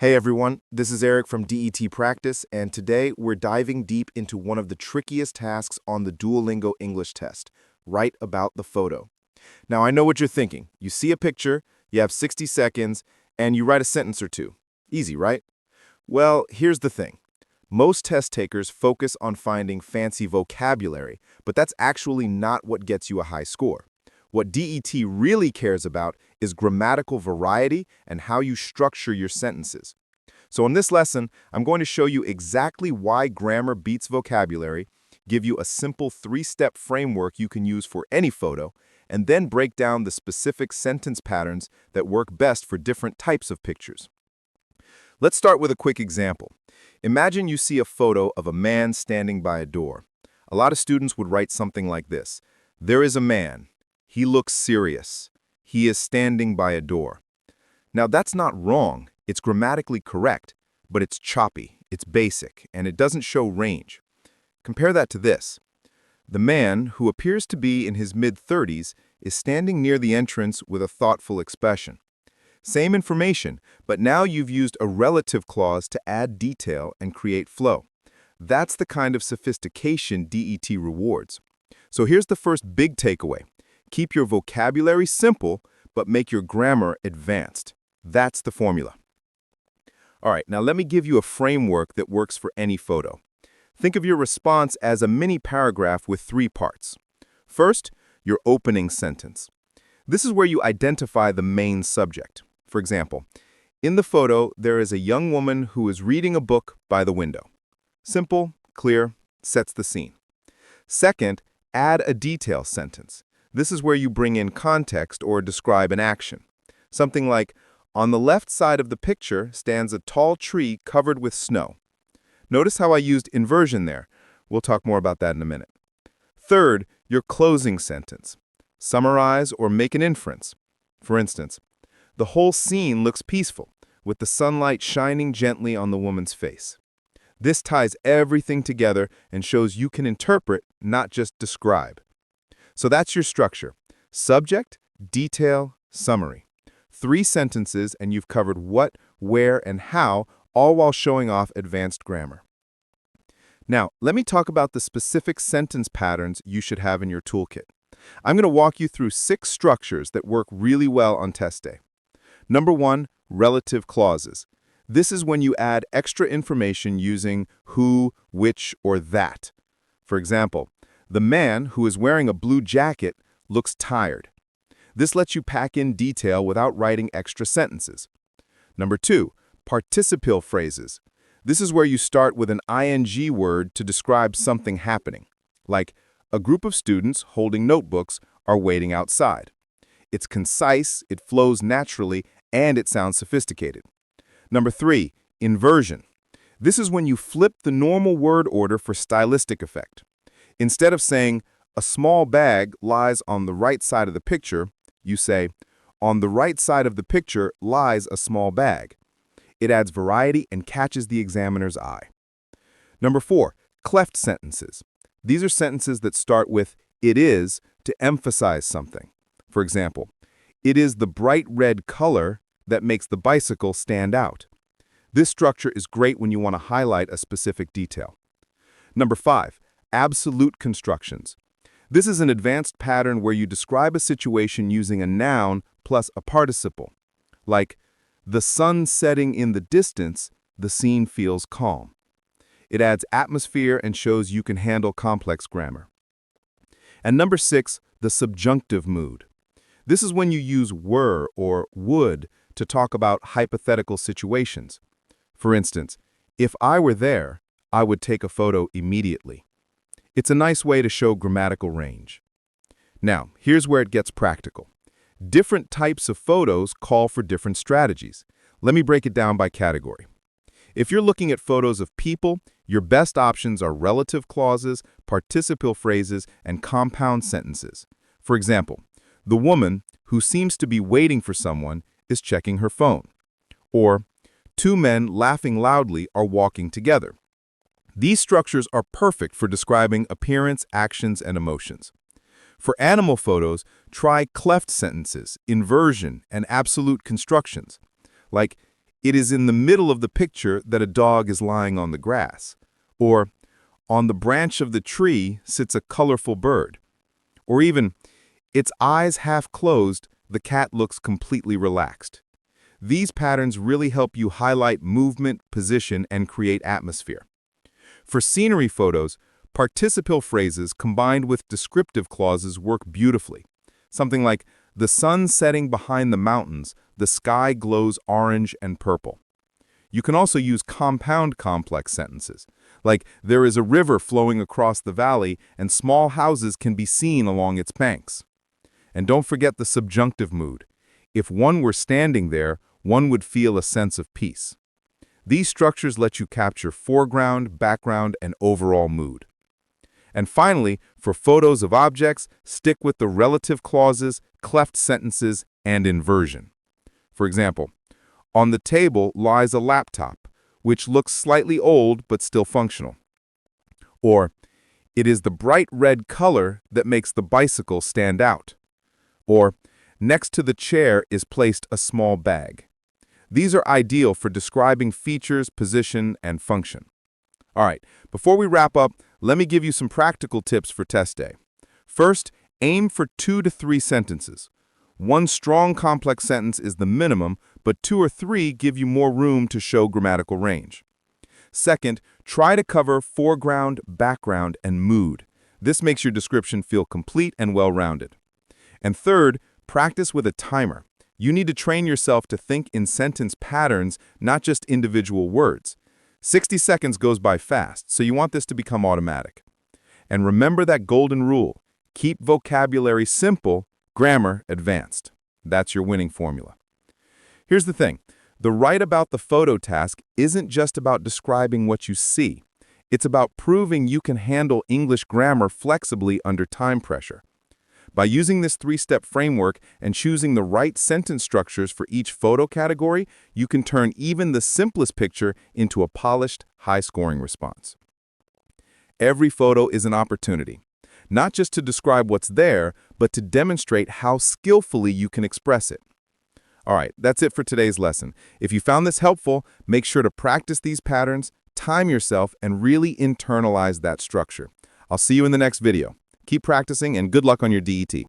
Hey everyone, this is Eric from DET Practice, and today we're diving deep into one of the trickiest tasks on the Duolingo English test, write about the photo. Now I know what you're thinking. You see a picture, you have 60 seconds, and you write a sentence or two. Easy, right? Well, here's the thing. Most test takers focus on finding fancy vocabulary, but that's actually not what gets you a high score. What DET really cares about is grammatical variety and how you structure your sentences. So in this lesson, I'm going to show you exactly why grammar beats vocabulary, give you a simple three-step framework you can use for any photo, and then break down the specific sentence patterns that work best for different types of pictures. Let's start with a quick example. Imagine you see a photo of a man standing by a door. A lot of students would write something like this. There is a man. He looks serious. He is standing by a door. Now that's not wrong. It's grammatically correct, but it's choppy, it's basic, and it doesn't show range. Compare that to this. The man, who appears to be in his mid-30s, is standing near the entrance with a thoughtful expression. Same information, but now you've used a relative clause to add detail and create flow. That's the kind of sophistication DET rewards. So here's the first big takeaway. Keep your vocabulary simple, but make your grammar advanced. That's the formula. All right, now let me give you a framework that works for any photo. Think of your response as a mini paragraph with three parts. First, your opening sentence. This is where you identify the main subject. For example, in the photo, there is a young woman who is reading a book by the window. Simple, clear, sets the scene. Second, add a detail sentence. This is where you bring in context or describe an action. Something like, on the left side of the picture stands a tall tree covered with snow. Notice how I used inversion there. We'll talk more about that in a minute. Third, your closing sentence. Summarize or make an inference. For instance, the whole scene looks peaceful, with the sunlight shining gently on the woman's face. This ties everything together and shows you can interpret, not just describe. So that's your structure. Subject, detail, summary. 3 sentences and you've covered what, where, and how, all while showing off advanced grammar. Now, let me talk about the specific sentence patterns you should have in your toolkit. I'm going to walk you through 6 structures that work really well on test day. Number 1, relative clauses. This is when you add extra information using who, which, or that. For example, the man who is wearing a blue jacket looks tired. This lets you pack in detail without writing extra sentences. Number 2, participial phrases. This is where you start with an ing word to describe something happening, like a group of students holding notebooks are waiting outside. It's concise, it flows naturally, and it sounds sophisticated. Number 3, inversion. This is when you flip the normal word order for stylistic effect. Instead of saying, a small bag lies on the right side of the picture, you say, on the right side of the picture lies a small bag. It adds variety and catches the examiner's eye. Number 4, cleft sentences. These are sentences that start with it is to emphasize something. For example, it is the bright red color that makes the bicycle stand out. This structure is great when you want to highlight a specific detail. Number 5, absolute constructions. This is an advanced pattern where you describe a situation using a noun plus a participle. Like, the sun setting in the distance, the scene feels calm. It adds atmosphere and shows you can handle complex grammar. And number 6, the subjunctive mood. This is when you use were or would to talk about hypothetical situations. For instance, if I were there, I would take a photo immediately. It's a nice way to show grammatical range. Now, here's where it gets practical. Different types of photos call for different strategies. Let me break it down by category. If you're looking at photos of people, your best options are relative clauses, participial phrases, and compound sentences. For example, the woman, who seems to be waiting for someone, is checking her phone. Or, 2 men laughing loudly are walking together. These structures are perfect for describing appearance, actions, and emotions. For animal photos, try cleft sentences, inversion, and absolute constructions. Like, it is in the middle of the picture that a dog is lying on the grass. Or, on the branch of the tree sits a colorful bird. Or even, its eyes half closed, the cat looks completely relaxed. These patterns really help you highlight movement, position, and create atmosphere. For scenery photos, participial phrases combined with descriptive clauses work beautifully. Something like, the sun setting behind the mountains, the sky glows orange and purple. You can also use compound complex sentences, like there is a river flowing across the valley and small houses can be seen along its banks. And don't forget the subjunctive mood. If one were standing there, one would feel a sense of peace. These structures let you capture foreground, background, and overall mood. And finally, for photos of objects, stick with the relative clauses, cleft sentences, and inversion. For example, on the table lies a laptop, which looks slightly old but still functional. Or, it is the bright red color that makes the bicycle stand out. Or, next to the chair is placed a small bag. These are ideal for describing features, position, and function. All right, before we wrap up, let me give you some practical tips for test day. First, aim for 2 to 3 sentences. One strong complex sentence is the minimum, but 2 or 3 give you more room to show grammatical range. Second, try to cover foreground, background, and mood. This makes your description feel complete and well-rounded. And third, practice with a timer. You need to train yourself to think in sentence patterns, not just individual words. 60 seconds goes by fast, so you want this to become automatic. And remember that golden rule: keep vocabulary simple, grammar advanced. That's your winning formula. Here's the thing. The write about the photo task isn't just about describing what you see. It's about proving you can handle English grammar flexibly under time pressure. By using this 3-step framework and choosing the right sentence structures for each photo category, you can turn even the simplest picture into a polished, high-scoring response. Every photo is an opportunity, not just to describe what's there, but to demonstrate how skillfully you can express it. All right, that's it for today's lesson. If you found this helpful, make sure to practice these patterns, time yourself, and really internalize that structure. I'll see you in the next video. Keep practicing and good luck on your DET.